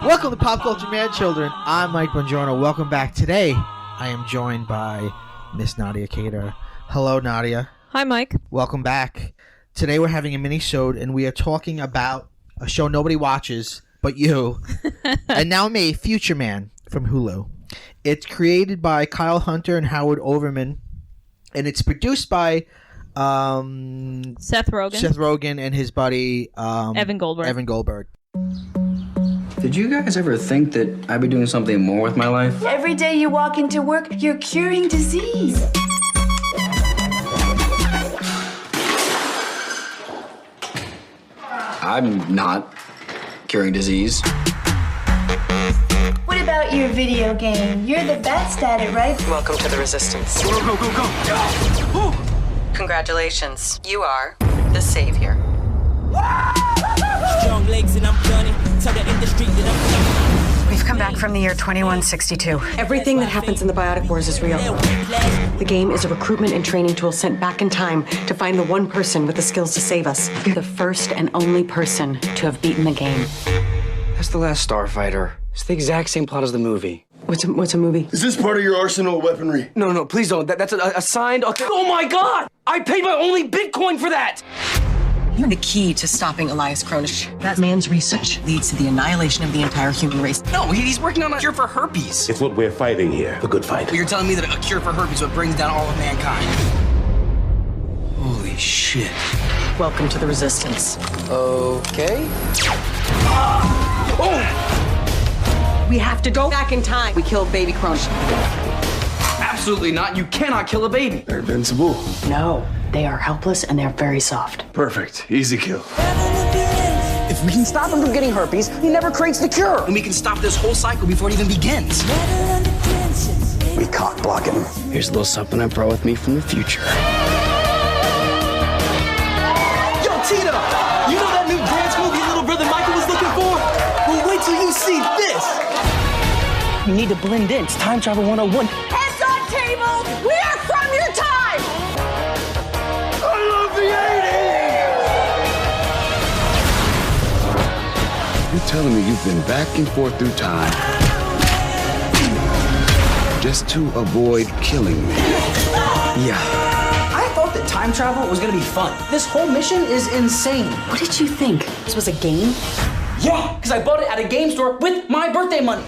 Welcome to Pop Culture Mad Children. I'm Mike Bongiorno. Welcome back. Today, I am joined by Miss Nadia Kader. Hello, Nadia. Hi, Mike. Welcome back. Today, we're having a mini-sode, and we are talking about a show nobody watches but you. And now made, Future Man from Hulu. It's created by Kyle Hunter and Howard Overman, and it's produced by Seth Rogen and his buddy Evan Goldberg. Did you guys ever think that I'd be doing something more with my life? Every day you walk into work, you're curing disease. I'm not curing disease. What about your video game? You're the best at it, right? Welcome to the Resistance. Go, go, go, go! Congratulations. You are the savior. Strong legs and I'm gunning. Tell the industry that I'm We've come back from the year 2162. Everything that happens in the Biotic Wars is real. The game is a recruitment and training tool sent back in time to find the one person with the skills to save us. The first and only person to have beaten the game. That's The Last Starfighter. It's the exact same plot as the movie. What's a movie? Is this part of your arsenal of weaponry? No, please don't. That's a signed... Oh my God! I paid my only Bitcoin for that! You're the key to stopping Elias Kronish. That man's research leads to the annihilation of the entire human race. No, he's working on a cure for herpes. It's what we're fighting here. The good fight. Well, you're telling me that a cure for herpes is what brings down all of mankind? Holy shit. Welcome to the Resistance. Okay. We have to go back in time. We killed baby Kronish. Absolutely not. You cannot kill a baby. They're invincible. No, they are helpless and they're very soft. Perfect. Easy kill. If we can stop him from getting herpes, he never creates the cure. And we can stop this whole cycle before it even begins. We cock block him. Here's a little something I brought with me from the future. Yo, Tina! You know that new dance move your little brother Michael was looking for? Well, wait till you see this! You need to blend in. It's time travel 101. Heads on table! We are from your time! I love the 80s! You're telling me you've been back and forth through time just to avoid killing me? Yeah. I thought that time travel was gonna be fun. This whole mission is insane. What did you think? This was a game? Yeah, because I bought it at a game store with my birthday money.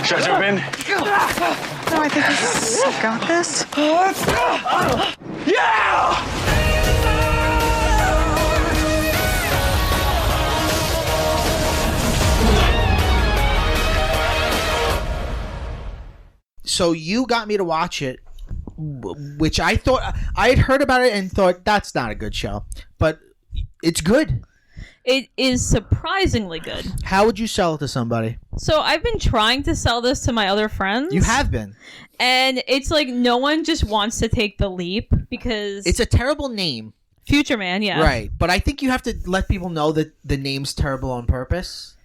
Should I jump in? No, I think he's got this. Yeah! So you got me to watch it, which I thought I had heard about it and thought that's not a good show, but it's good. It is surprisingly good. How would you sell it to somebody? So I've been trying to sell this to my other friends. You have been. And it's like no one just wants to take the leap because... It's a terrible name. Future Man, yeah. Right. But I think you have to let people know that the name's terrible on purpose.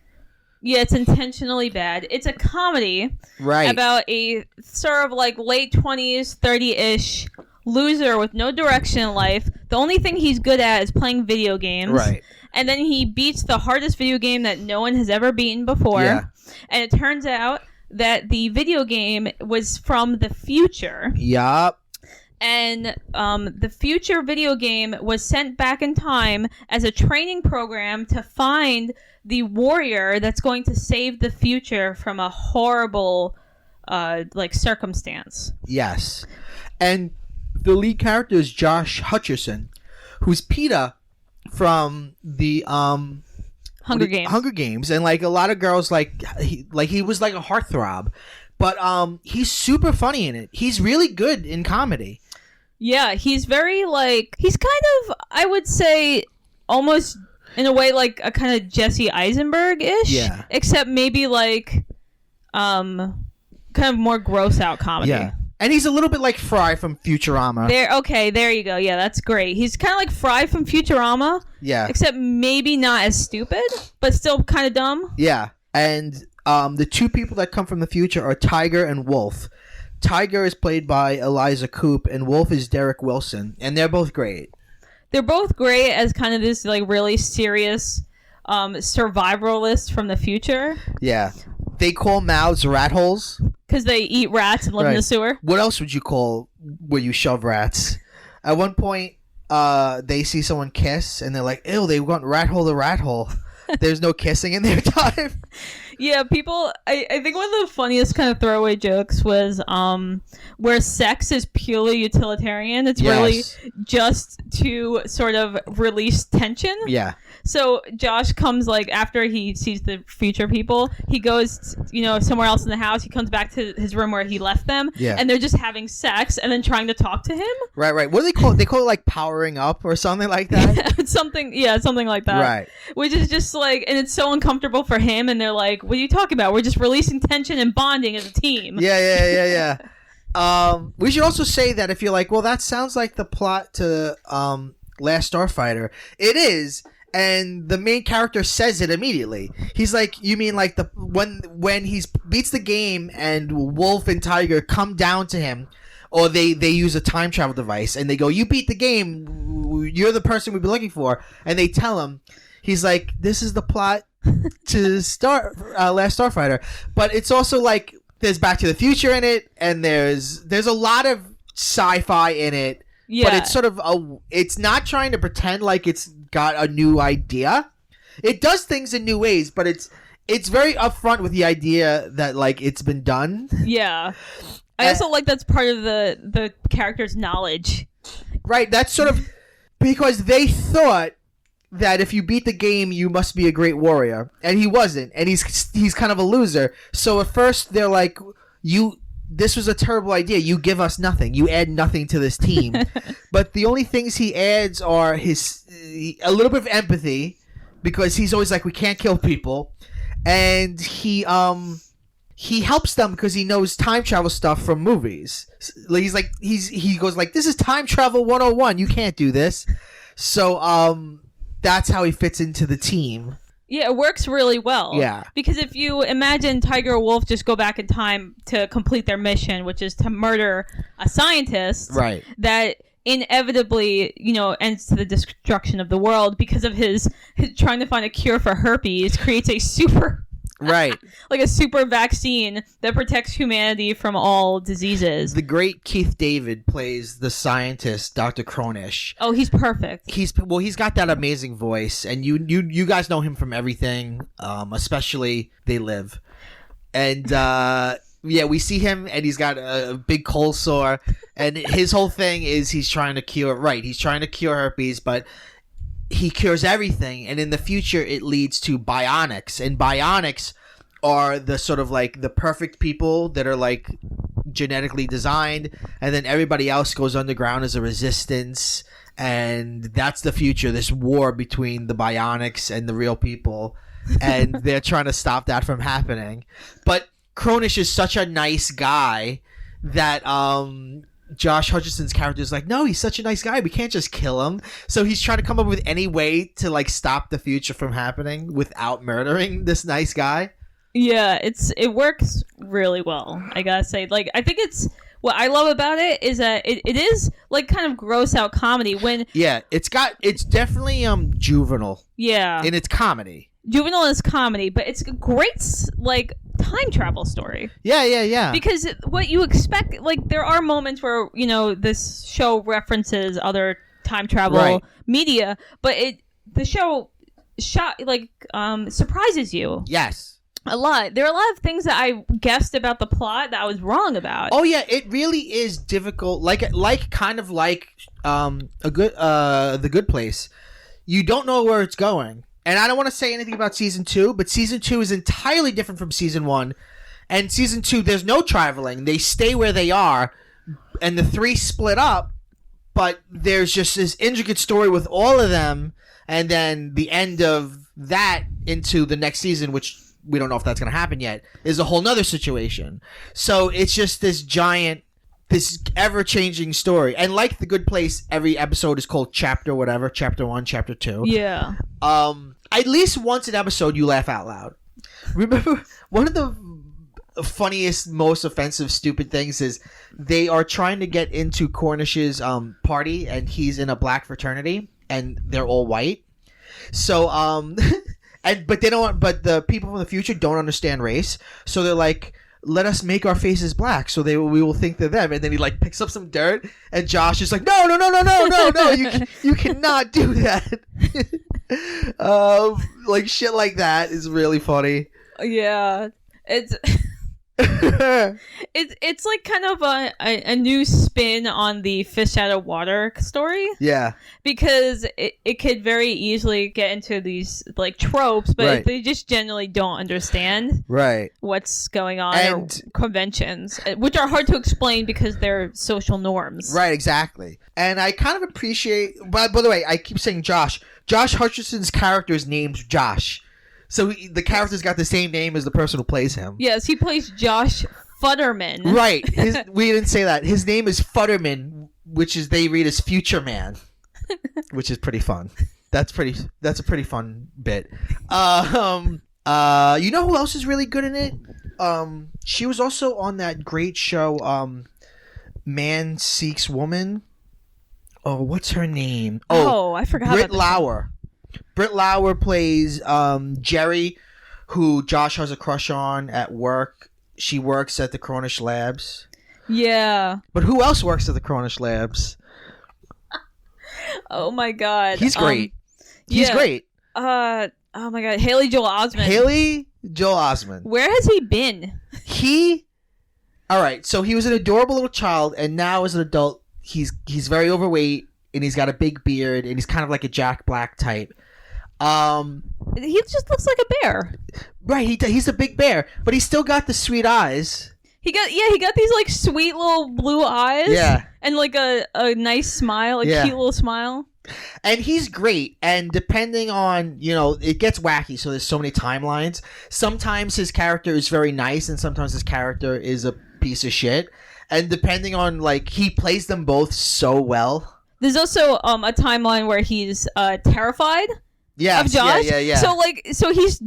Yeah, it's intentionally bad. It's a comedy about a sort of like late 20s, 30-ish loser with no direction in life. The only thing he's good at is playing video games. Right. And then he beats the hardest video game that no one has ever beaten before. Yeah. And it turns out that the video game was from the future. Yup. And the future video game was sent back in time as a training program to find the warrior that's going to save the future from a horrible circumstance. Yes. And the lead character is Josh Hutcherson, who's PETA from the Hunger Games, and like a lot of girls he was like a heartthrob, but he's super funny in it. He's really good in comedy. Yeah, he's very he's kind of, I would say, almost in a way like a kind of Jesse Eisenberg-ish. Yeah. Except maybe kind of more gross out comedy. Yeah. And he's a little bit like Fry from Futurama. There you go. Yeah, that's great. He's kind of like Fry from Futurama. Yeah. Except maybe not as stupid, but still kind of dumb. Yeah. And the two people that come from the future are Tiger and Wolf. Tiger is played by Eliza Coupe, and Wolf is Derek Wilson, and they're both great. They're both great as kind of this like really serious survivalist from the future. Yeah. They call mouths rat holes. Because they eat rats and live in the sewer. What else would you call where you shove rats? At one point, they see someone kiss, and they're like, ew, they went rat hole to rat hole. There's no kissing in their time. Yeah, people. I think one of the funniest kind of throwaway jokes was where sex is purely utilitarian. It's really just to sort of release tension. Yeah. So Josh comes like after he sees the future people, he goes somewhere else in the house. He comes back to his room where he left them, and they're just having sex and then trying to talk to him. Right. What do they call it? They call it like powering up or something like that. something like that. Right. Which is just like, and it's so uncomfortable for him. And they're like, "What are you talking about? We're just releasing tension and bonding as a team." Yeah. We should also say that if you're like, well, that sounds like the plot to Last Starfighter. It is. And the main character says it immediately. He's like, you mean like when he beats the game and Wolf and Tiger come down to him, or they use a time travel device and they go, you beat the game, you're the person we've been looking for, and they tell him, he's like, this is the plot to Last Starfighter. But it's also like there's Back to the Future in it, and there's a lot of sci-fi in it. Yeah. But it's sort of it's not trying to pretend like it's got a new idea. It does things in new ways, but it's very upfront with the idea that like it's been done. Yeah. I also like that's part of the character's knowledge. Right, that's sort of because they thought that if you beat the game you must be a great warrior, and he wasn't, and he's kind of a loser. So at first they're like, this was a terrible idea. You give us nothing. You add nothing to this team. But the only things he adds are a little bit of empathy, because he's always like, we can't kill people. And he helps them because he knows time travel stuff from movies. He's like, he goes like, this is time travel 101. You can't do this. So that's how he fits into the team. Yeah, it works really well. Yeah. Because if you imagine Tiger or Wolf just go back in time to complete their mission, which is to murder a scientist, right, that inevitably, ends to the destruction of the world because of his trying to find a cure for herpes, creates a super... Right. like a super vaccine that protects humanity from all diseases. The great Keith David plays the scientist, Dr. Cronish. Oh, he's perfect. He's got that amazing voice, and you guys know him from everything, especially They Live. And we see him, and he's got a big cold sore, and his whole thing is he's trying to cure herpes, but he cures everything, and in the future it leads to bionics, and bionics are the sort of like the perfect people that are like genetically designed, and then everybody else goes underground as a resistance, and that's the future, this war between the bionics and the real people, and they're trying to stop that from happening. But Cronish is such a nice guy that Josh Hutcherson's character is like, no, he's such a nice guy, we can't just kill him. So he's trying to come up with any way to like stop the future from happening without murdering this nice guy. Yeah, it works really well, I gotta say. Like, I think it's what I love about it is that it is like kind of gross out comedy when it's definitely juvenile. Yeah. In its comedy. Juvenile is comedy, but it's a great like time travel story. Yeah. Because what you expect, like there are moments where this show references other time travel media, but the show surprises you. Yes. A lot. There are a lot of things that I guessed about the plot that I was wrong about. Oh yeah, it really is difficult. Like The Good Place. You don't know where it's going. And I don't want to say anything about season 2, but season 2 is entirely different from season 1. And season 2, there's no traveling. They stay where they are, and the 3 split up, but there's just this intricate story with all of them, and then the end of that into the next season, which we don't know if that's going to happen yet, is a whole nother situation. So it's just this ever-changing story. And like The Good Place, every episode is called chapter whatever, chapter 1, chapter 2. Yeah. At least once an episode, you laugh out loud. Remember, one of the funniest, most offensive, stupid things is they are trying to get into Cornish's party, and he's in a black fraternity, and they're all white. So, but the people from the future don't understand race, so they're like, let us make our faces black, so we will think they're them. And then he like picks up some dirt, and Josh is like, no, you cannot do that. Like shit like that is really funny. Yeah, it's it's like kind of a new spin on the fish out of water story. Yeah, because it could very easily get into these like tropes, but they just generally don't understand what's going on, or conventions, which are hard to explain because they're social norms. Right, exactly. And I kind of appreciate. By the way, I keep saying Josh. Josh Hutcherson's character is named Josh. So the character's got the same name as the person who plays him. Yes, he plays Josh Futterman. Right. We didn't say that. His name is Futterman, which is they read as Future Man, which is pretty fun. That's a pretty fun bit. You know who else is really good in it? She was also on that great show, Man Seeks Woman. Oh, what's her name? Oh, I forgot. Britt Lauer. Britt Lauer plays Jerry, who Josh has a crush on at work. She works at the Cornish Labs. Yeah. But who else works at the Cornish Labs? Oh my god. He's great. He's great. Oh my god. Haley Joel Osment. Where has he been? Alright, so he was an adorable little child, and now as an adult, he's very overweight, and he's got a big beard, and he's kind of like a Jack Black type. He just looks like a bear. Right, he's a big bear, but he's still got the sweet eyes. He got these like sweet little blue eyes. Yeah. And like a nice smile, a cute little smile. And he's great, and depending on, it gets wacky, so there's so many timelines. Sometimes his character is very nice, and sometimes his character is a piece of shit. And depending on, he plays them both so well. There's also a timeline where he's terrified of Josh. Yeah. So he's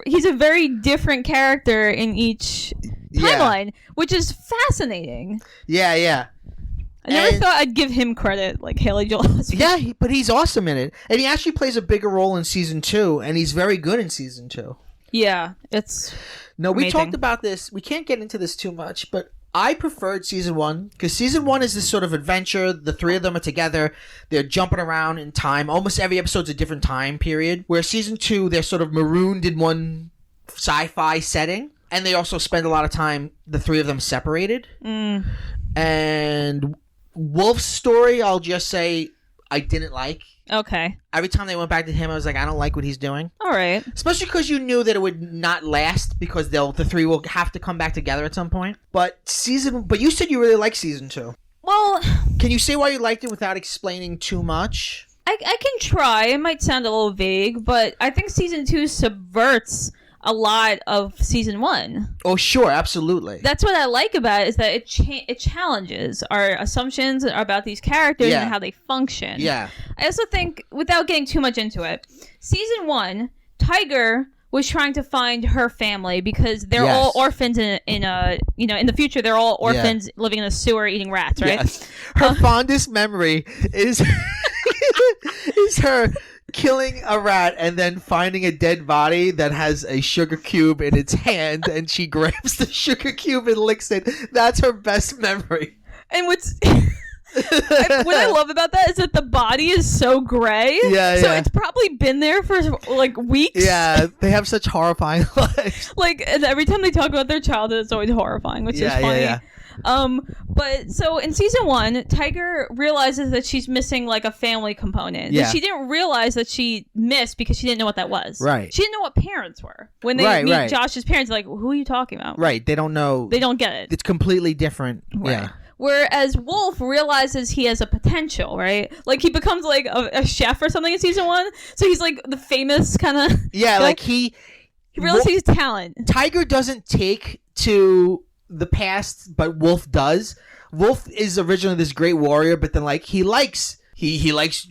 he's a very different character in each timeline, which is fascinating. Yeah. I never thought I'd give him credit, like Haley Joel Osment. Yeah, but he's awesome in it. And he actually plays a bigger role in Season 2, and he's very good in Season 2. Yeah, it's we amazing. talked about this. We can't get into this too much, but I preferred Season 1, because Season 1 is this sort of adventure. The three of them are together. They're jumping around in time. Almost every episode's a different time period. Where Season 2, they're sort of marooned in one sci-fi setting. And they also spend a lot of time, the three of them, separated. And Wolf's story, I'll just say, I didn't like. Okay. Every time they went back to him, I was like, I don't like what he's doing. All right. Especially because you knew that it would not last, because the three will have to come back together at some point. But you said you really liked Season 2. Well, can you say why you liked it without explaining too much? I can try. It might sound a little vague, but I think Season 2 subverts a lot of Season 1. Oh, sure, absolutely. That's what I like about it, is that it challenges our assumptions about these characters and how they function. Yeah. I also think, without getting too much into it, Season 1, Tiger was trying to find her family because they're all orphans in the future. They're all orphans living in a sewer eating rats, right? Yes. Her fondest memory is is her killing a rat and then finding a dead body that has a sugar cube in its hand, and she grabs the sugar cube and licks it. That's her best memory. And what I love about that is that the body is so gray. Yeah. So it's probably been there for weeks. Yeah, they have such horrifying lives. And every time they talk about their childhood, it's always horrifying, which is funny. Yeah. But so in Season 1, Tiger realizes that she's missing a family component that she didn't realize that she missed because she didn't know what that was. Right. She didn't know what parents were. When they meet Josh's parents, like, who are you talking about? Right. They don't know. They don't get it. It's completely different. Right. Yeah. Whereas Wolf realizes he has a potential, right? He becomes a chef or something in Season 1. So he's the famous kind of... Yeah, He realizes he's talent. Tiger doesn't take to the past, but Wolf does. Wolf is originally this great warrior, but then like he likes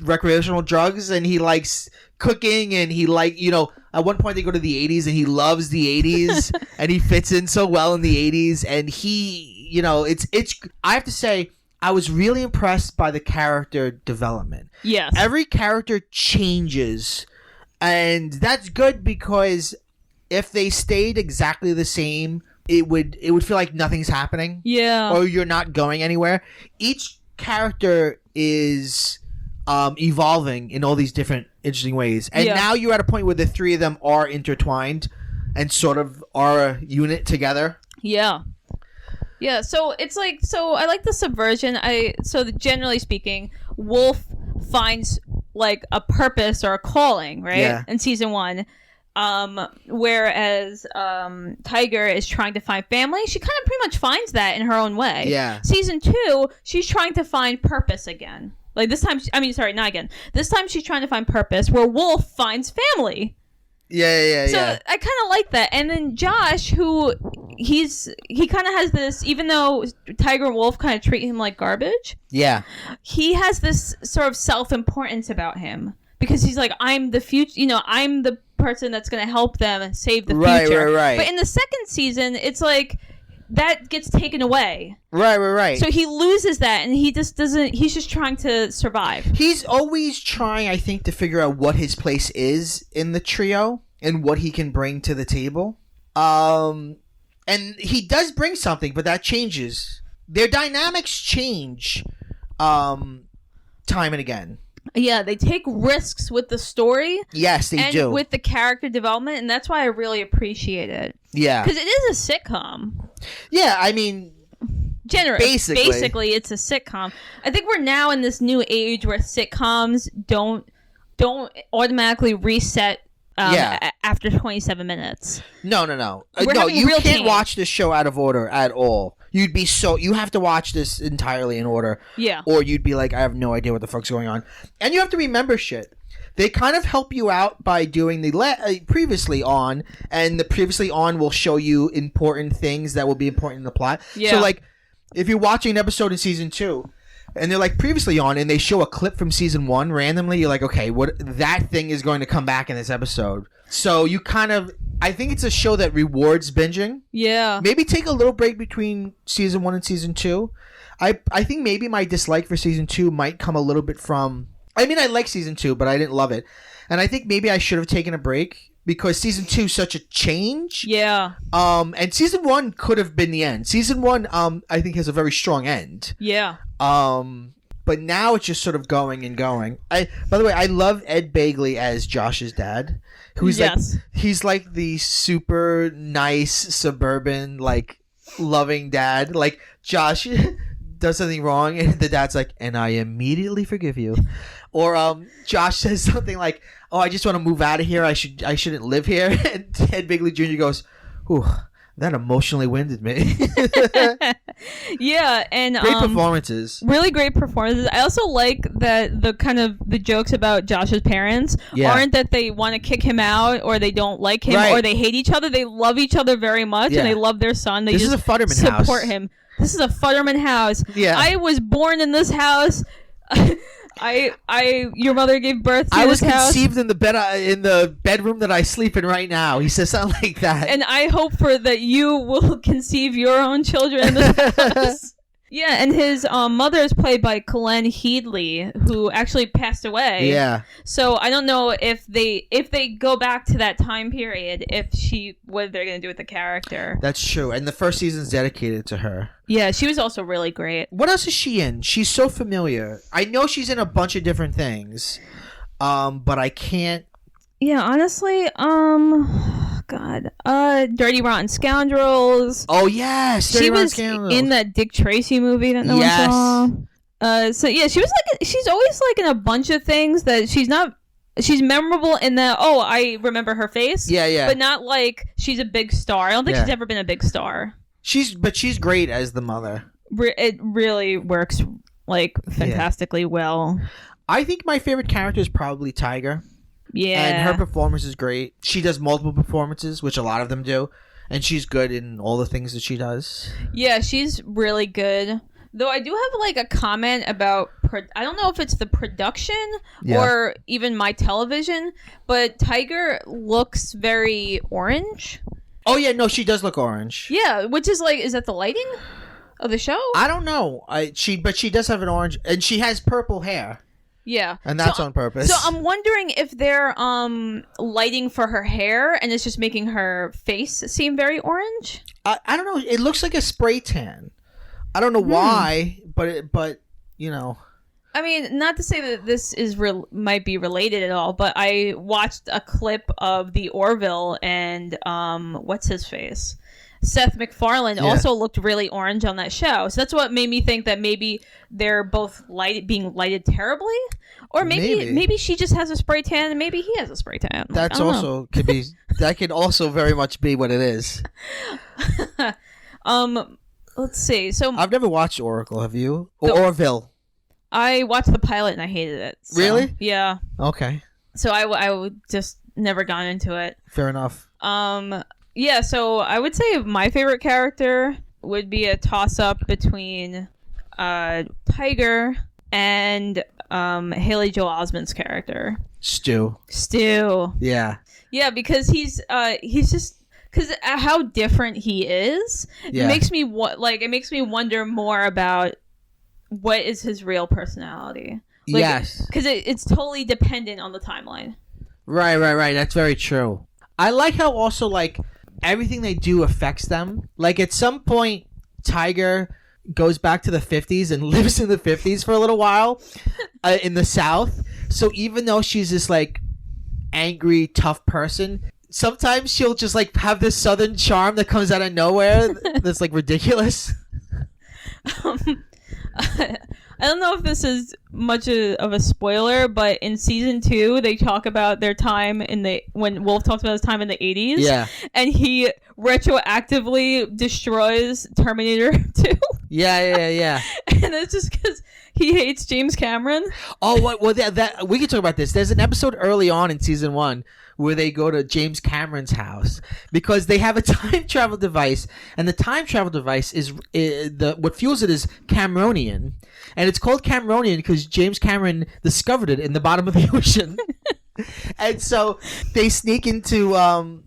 recreational drugs, and he likes cooking, and he at one point they go to the 80s, and he loves the 80s and he fits in so well in the 80s, and he it's I have to say I was really impressed by the character development. Yes. Every character changes, and that's good, because if they stayed exactly the same, it would feel like nothing's happening. Yeah. Or you're not going anywhere. Each character is evolving in all these different interesting ways. And now you're at a point where the three of them are intertwined and sort of are a unit together. Yeah. Yeah, so it's like, so I like the subversion. Generally speaking, Wolf finds like a purpose or a calling, right? Yeah. In season 1. Whereas Tiger is trying to find family. She kind of pretty much finds that in her own way. Yeah. Season 2, she's trying to find purpose again. Like this time, not again. This time she's trying to find purpose, where Wolf finds family. Yeah. So I kind of like that. And then Josh, who he kind of has this, even though Tiger and Wolf kind of treat him like garbage. Yeah. He has this sort of self-importance about him, because he's like, I'm the future, I'm the person that's going to help them save the future. Right. But in the second season, it's like that gets taken away. Right. So he loses that, and he just doesn't. He's just trying to survive. He's always trying, I think, to figure out what his place is in the trio and what he can bring to the table. And he does bring something, but that changes. Their dynamics change time and again. Yeah, they take risks with the story. Yes, they do. And with the character development, and that's why I really appreciate it. Yeah. Because it is a sitcom. Yeah, I mean... Basically, it's a sitcom. I think we're now in this new age where sitcoms don't automatically reset after 27 minutes. No. You can't change. watch this show out of order at all. You have to watch this entirely in order. Yeah. Or you'd be like, I have no idea what the fuck's going on. And you have to remember shit. They kind of help you out by doing the previously on, and the previously on will show you important things that will be important in the plot. Yeah. So like, if you're watching an episode in season 2, and they're like previously on, and they show a clip from season 1 randomly, you're like, okay, what that thing is going to come back in this episode. So you kind of, I think it's a show that rewards binging. Yeah. Maybe take a little break between season 1 and season 2. I think maybe my dislike for season 2 might come a little bit from, I mean, I like season 2, but I didn't love it. And I think maybe I should have taken a break, because season 2 is such a change. Yeah. And season 1 could have been the end. Season 1, I think, has a very strong end. Yeah. But now it's just sort of going and going. By the way, I love Ed Begley as Josh's dad. Who's he's like the super nice suburban, like, loving dad. Like, Josh does something wrong, and the dad's like, and I immediately forgive you. Or Josh says something like, oh, I just want to move out of here. I shouldn't live here. And Ed Begley Jr. goes, ooh, that emotionally winded me. Yeah, and great performances. Really great performances. I also like that the jokes about Josh's parents aren't that they want to kick him out, or they don't like him, or they hate each other. They love each other very much, and they love their son. This is a Futterman house. Support him. This is a Futterman house. Yeah. I was born in this house. Your mother gave birth to this house. I was conceived in the bedroom that I sleep in right now. He says something like that. And I hope that you will conceive your own children in this house. Yeah, and his mother is played by Colleen Headley, who actually passed away. Yeah. So I don't know if they go back to that time period, what they're gonna do with the character. That's true, and the first season's dedicated to her. Yeah, she was also really great. What else is she in? She's so familiar. I know she's in a bunch of different things, but I can't. Yeah, honestly, God, Dirty Rotten Scoundrels. Oh yes, Dirty Rotten Scoundrels. She was in that Dick Tracy movie that no one saw. So yeah, she's always like in a bunch of things that she's memorable in that. Oh, I remember her face. Yeah. But not like she's a big star. I don't think she's ever been a big star. She's great as the mother. It really works like fantastically well. I think my favorite character is probably Tiger. Yeah. And her performance is great. She does multiple performances, which a lot of them do. And she's good in all the things that she does. Yeah, she's really good. Though I do have like a comment about, I don't know if it's the production or even my television, but Tiger looks very orange. Oh yeah, no, she does look orange. Yeah, which is like, is that the lighting of the show? I don't know. But she does have an orange, and she has purple hair. Yeah, and that's on purpose. So I'm wondering if they're lighting for her hair, and it's just making her face seem very orange. I don't know. It looks like a spray tan. I don't know why, but you know. I mean, not to say that this is might be related at all, but I watched a clip of the Orville and what's his face? Seth MacFarlane also looked really orange on that show. So that's what made me think that maybe they're both being lighted terribly. Or maybe she just has a spray tan and maybe he has a spray tan. That's also could be that could also very much be what it is. Let's see. So I've never watched Oracle, have you? Orville. I watched the pilot and I hated it. So, really? Yeah. Okay. So I would just never gone into it. Fair enough. Yeah, so I would say my favorite character would be a toss-up between Tiger and Haley Joel Osment's character. Stu. Yeah. Yeah, because he's just... Because how different he is, it makes me wonder more about what is his real personality. Like, yes. Because it's totally dependent on the timeline. Right. That's very true. I like how also, like, everything they do affects them. Like, at some point, Tiger goes back to the 50s and lives in the 50s for a little while in the South. So even though she's this, like, angry, tough person, sometimes she'll just, like, have this Southern charm that comes out of nowhere that's, like, ridiculous. I don't know if this is much of a spoiler, but in season 2, they talk about their time when Wolf talks about his time in the 80s. Yeah. And he retroactively destroys Terminator 2. Yeah. And it's just because he hates James Cameron. Oh, well, that we can talk about this. There's an episode early on in season 1 where they go to James Cameron's house because they have a time travel device, and the time travel device is what fuels it is Cameronian, and it's called Cameronian because James Cameron discovered it in the bottom of the ocean. And so they sneak into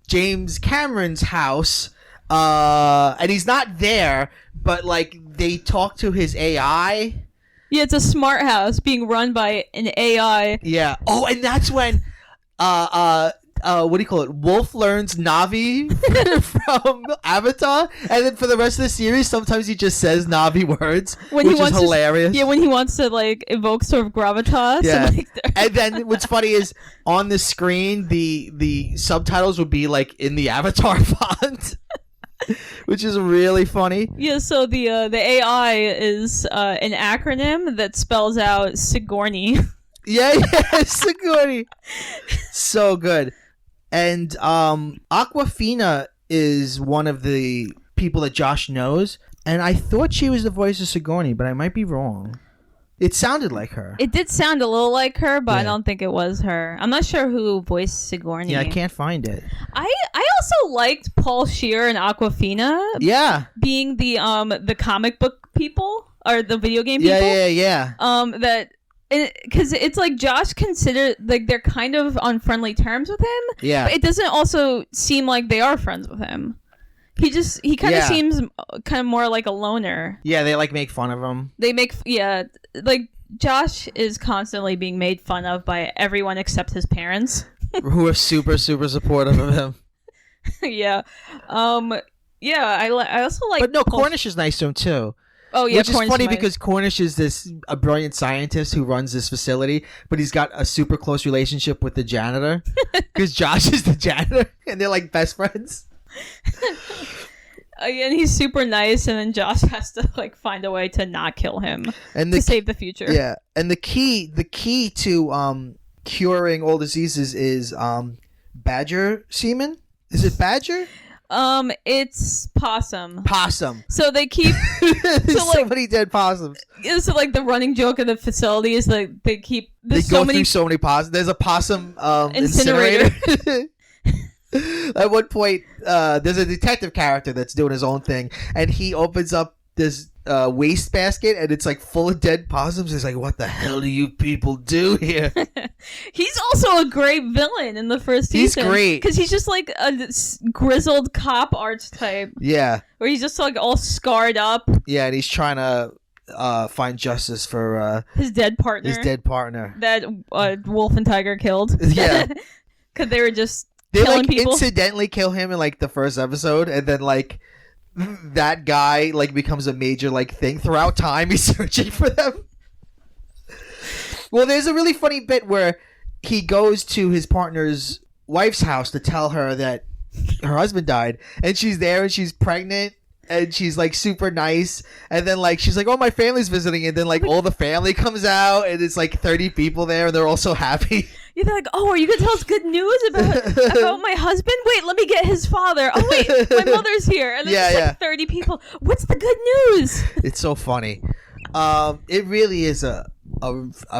James Cameron's house, and he's not there, but like they talk to his AI. Yeah, it's a smart house being run by an AI. Yeah. Oh, and that's when what do you call it? Wolf learns Navi from Avatar, and then for the rest of the series, sometimes he just says Navi words, which is hilarious. When he wants to like evoke sort of gravitas. Yeah. And then what's funny is on the screen, the subtitles would be like in the Avatar font. Which is really funny. Yeah, so the AI is an acronym that spells out Sigourney. Yeah, Sigourney. So good. And Awkwafina is one of the people that Josh knows, and I thought she was the voice of Sigourney, but I might be wrong. It sounded like her. It did sound a little like her, but I don't think it was her. I'm not sure who voiced Sigourney. Yeah, I can't find it. I also liked Paul Scheer and Awkwafina. Yeah. Being the comic book people or the video game people. Yeah. That because it's like Josh considered like they're kind of on friendly terms with him. Yeah. But it doesn't also seem like they are friends with him. He kind of seems kind of more like a loner. Yeah, they like make fun of him. Like Josh is constantly being made fun of by everyone except his parents, who are super supportive of him. Yeah. I also like. But no, Cornish is nice to him too. Oh yeah, which is funny because Cornish is a brilliant scientist who runs this facility, but he's got a super close relationship with the janitor because Josh is the janitor, and they're like best friends. And he's super nice, and then Josh has to like find a way to not kill him to save the future. Yeah, and the key to curing all diseases is badger semen. Is it badger? It's possum. Possum. So they keep so many dead possums. So like the running joke of the facility is like they go through so many possums. There's a possum incinerator. At one point, there's a detective character that's doing his own thing, and he opens up this waste basket, and it's like full of dead possums. He's like, "What the hell do you people do here?" He's also a great villain in the first season. He's great because he's just like a grizzled cop archetype. Yeah, where he's just like all scarred up. Yeah, and he's trying to find justice for his dead partner. That Wolf and Tiger killed. Yeah, because they were just. They like people. Incidentally kill him in like the first episode, and then like that guy like becomes a major like thing throughout time. He's searching for them. Well, there's a really funny bit where he goes to his partner's wife's house to tell her that her husband died, and she's there and she's pregnant. And she's like super nice, and then like she's like, "Oh, my family's visiting," and then like all the family comes out, and it's like 30 people there, and they're all so happy. Yeah, they're like, "Oh, are you gonna tell us good news about my husband? Wait, let me get his father. Oh wait, my mother's here." And then there's like 30 people. What's the good news? It's so funny. It really is a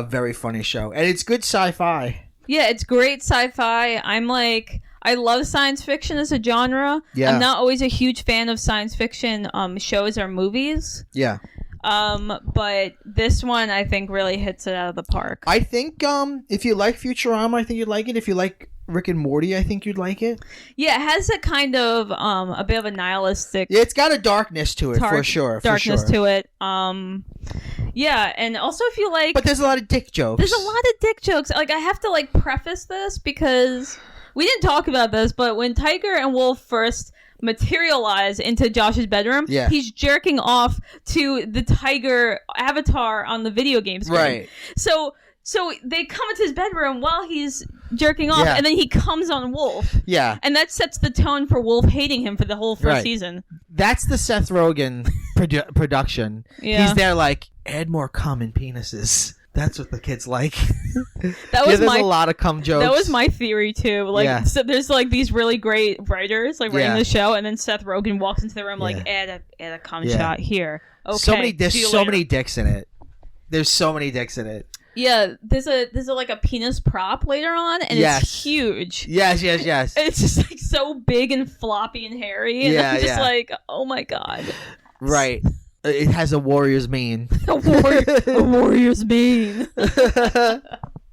very funny show, and it's good sci-fi. Yeah, it's great sci-fi. I love science fiction as a genre. Yeah. I'm not always a huge fan of science fiction shows or movies. Yeah. But this one I think really hits it out of the park. I think if you like Futurama, I think you'd like it. If you like Rick and Morty, I think you'd like it. Yeah, it has a kind of a bit of a nihilistic. Yeah, it's got a darkness to it for sure. Darkness to it. Yeah, and also if you like. But there's a lot of dick jokes. There's a lot of dick jokes. Like I have to like preface this because. We didn't talk about this, but when Tiger and Wolf first materialize into Josh's bedroom, he's jerking off to the tiger avatar on the video game screen. Right. So they come into his bedroom while he's jerking off, and then he comes on Wolf. Yeah. And that sets the tone for Wolf hating him for the whole first season. That's the Seth Rogen production. Yeah. He's there like, add more common penises. That's what the kids like. There's a lot of cum jokes. That was my theory too. Like, so there's like these really great writers like writing the show, and then Seth Rogen walks into the room like, add a cum shot here. Okay. There's so many dicks in it. There's so many dicks in it. Yeah, there's a like a penis prop later on, and it's huge. Yes. It's just like so big and floppy and hairy, and I'm just like, oh my god. Right. It has a warrior's mane. a warrior's mane.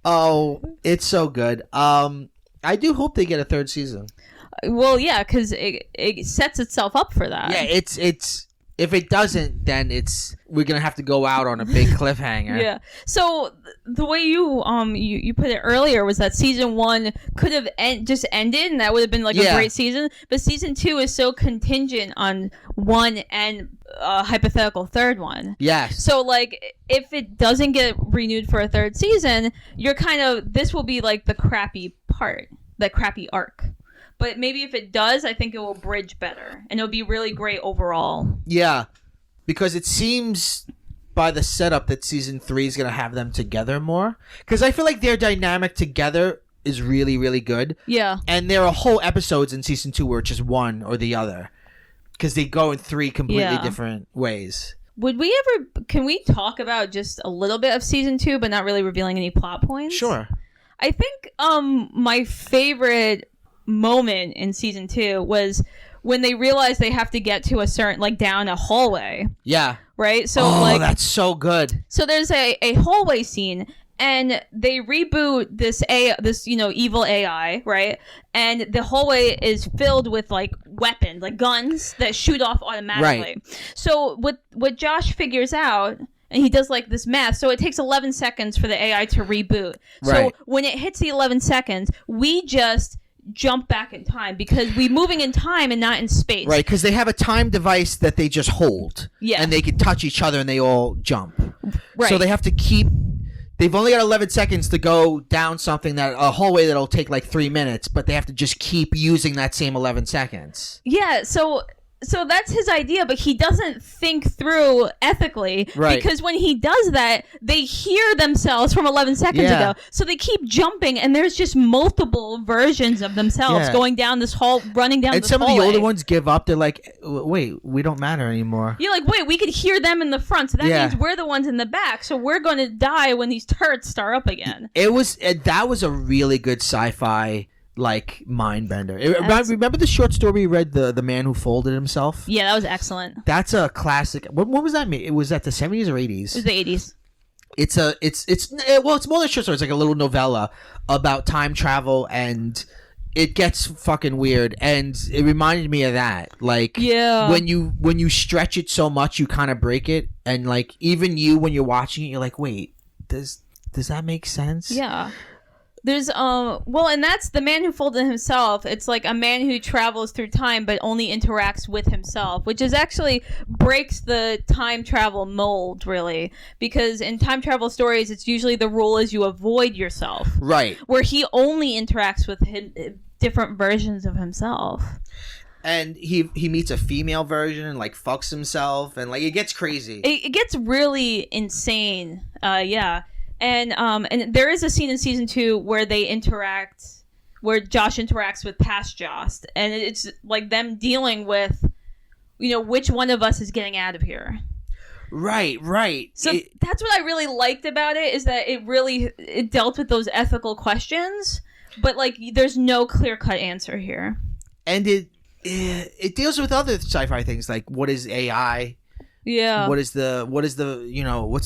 Oh, it's so good. I do hope they get a third season. Well, yeah, because it sets itself up for that. Yeah, it's if it doesn't, then we're gonna have to go out on a big cliffhanger. Yeah. So the way you put it earlier was that season 1 could have just ended, and that would have been like a great season. But season 2 is so contingent on one and a hypothetical third one. Yes. So like, if it doesn't get renewed for a third season, you're this will be like the crappy part, the crappy arc. But maybe if it does, I think it will bridge better, and it'll be really great overall. Yeah, because it seems by the setup that season 3 is going to have them together more. Because I feel like their dynamic together is really, really good. Yeah. And there are whole episodes in season 2 where it's just one or the other. Because they go in 3 completely different ways. Can we talk about just a little bit of season 2, but not really revealing any plot points? Sure. I think my favorite moment in season 2 was when they realized they have to get to a certain, like, down a hallway. Yeah. Right? So that's so good. So there's a hallway scene, and they reboot this evil AI, right? And the hallway is filled with like weapons, like guns that shoot off automatically. Right. So what Josh figures out, and he does like this math, so it takes 11 seconds for the AI to reboot. Right. So when it hits the 11 seconds, we just jump back in time because we're moving in time and not in space. Right, because they have a time device that they just hold. Yeah. And they can touch each other and they all jump. Right. So they have to they've only got 11 seconds to go down a hallway that'll take like 3 minutes, but they have to just keep using that same 11 seconds. Yeah, so So that's his idea, but he doesn't think through ethically. Right. Because when he does that, they hear themselves from 11 seconds ago. So they keep jumping, and there's just multiple versions of themselves going down this hall, running down this hallway. And some of the older ones give up. They're like, wait, we don't matter anymore. You're like, wait, we could hear them in the front, so that means we're the ones in the back, so we're going to die when these turrets start up again. That was a really good sci-fi mind bender. Remember the short story we read, the man who folded himself? Yeah, that was excellent. That's a classic. What was that? It was at the 70s or 80s? It was the 80s. It's more than a short story. It's like a little novella about time travel, and it gets fucking weird. And it reminded me of that. When you stretch it so much, you kind of break it. And even you, when you're watching it, you're like, wait, does that make sense? Yeah. There's and that's the man who folded himself. It's like a man who travels through time but only interacts with himself, which is actually breaks the time travel mold, really, because in time travel stories it's usually the rule is you avoid yourself, right? Where he only interacts with different versions of himself. And he meets a female version and fucks himself, and it gets crazy. It gets really insane. And there is a scene in season 2 where where Josh interacts with past Josh, and it's like them dealing with, which one of us is getting out of here. Right. So that's what I really liked about it, is that it dealt with those ethical questions, but there's no clear-cut answer here. And it deals with other sci-fi things, like what is AI? Yeah. What's the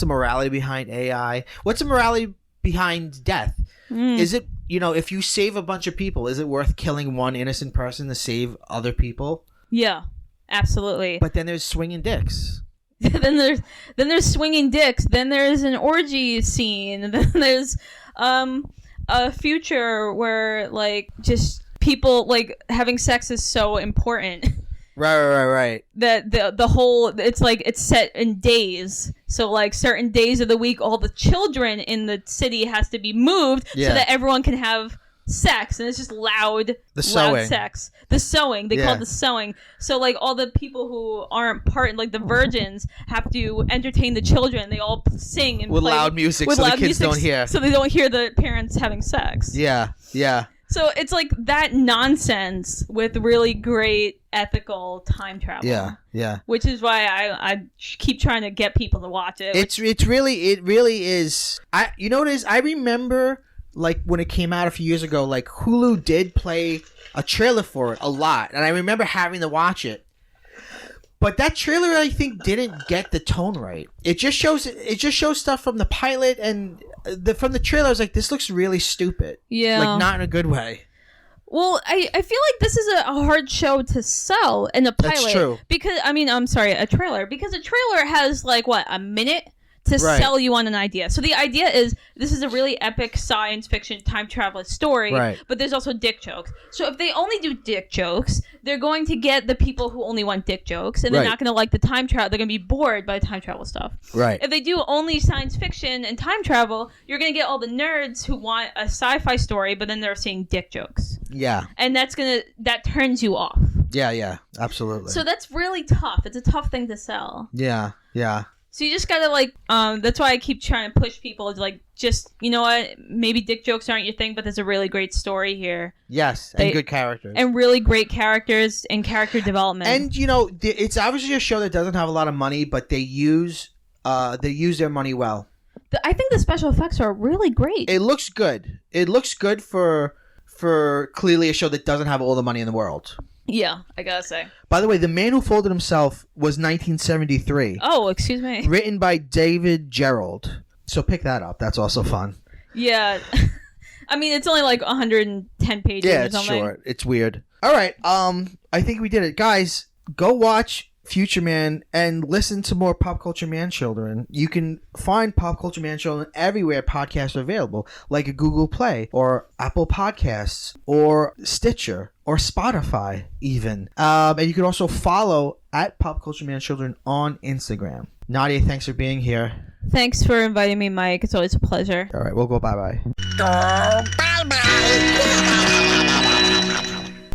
morality behind AI? What's the morality behind death? Is it, if you save a bunch of people, is it worth killing one innocent person to save other people? Yeah, absolutely. But then there's swinging dicks. then there's swinging dicks. Then there's an orgy scene. Then there's a future where just people having sex is so important. Right. That the whole it's set in days. So certain days of the week, all the children in the city has to be moved so that everyone can have sex, and it's just loud sex. The sewing, they call it the sewing. So all the people who aren't part, the virgins, have to entertain the children. They all sing and with play loud music, so the kids don't hear. So they don't hear the parents having sex. Yeah. So it's that nonsense with really great ethical time travel. Yeah. Which is why I keep trying to get people to watch it. It really is. You know what it is? I remember when it came out a few years ago, Hulu did play a trailer for it a lot, and I remember having to watch it. But that trailer, I think, didn't get the tone right. It just shows stuff from the pilot and from the trailer. I was like, this looks really stupid. Yeah. Not in a good way. Well, I feel like this is a hard show to sell in a pilot. That's true. Because, a trailer. Because a trailer has, a minute to sell you on an idea. So the idea is, this is a really epic science fiction time travel story, but there's also dick jokes. So if they only do dick jokes, they're going to get the people who only want dick jokes, and they're not going to like the time travel. They're going to be bored by the time travel stuff. Right. If they do only science fiction and time travel, you're going to get all the nerds who want a sci-fi story, but then they're seeing dick jokes. Yeah. And that turns you off. Yeah, absolutely. So that's really tough. It's a tough thing to sell. Yeah. So you just gotta that's why I keep trying to push people to just, you know what, maybe dick jokes aren't your thing, but there's a really great story here. Yes, and good characters. And really great characters and character development. And it's obviously a show that doesn't have a lot of money, but they use their money well. I think the special effects are really great. It looks good. It looks good for clearly a show that doesn't have all the money in the world. Yeah, I gotta say. By the way, The Man Who Folded Himself was 1973. Oh, excuse me. Written by David Gerald. So pick that up. That's also fun. Yeah. It's only 110 pages or something. Yeah, it's short. It's weird. All right. I think we did it. Guys, go watch Future Man and listen to more Pop Culture Man Children. You can find Pop Culture Man Children everywhere podcasts are available, like a Google Play or Apple Podcasts or Stitcher or Spotify even. And you can also follow at Pop Culture Man Children on Instagram. Nadia, thanks for being here. Thanks for inviting me, Mike. It's always a pleasure. All right, we'll go bye-bye. Go bye-bye.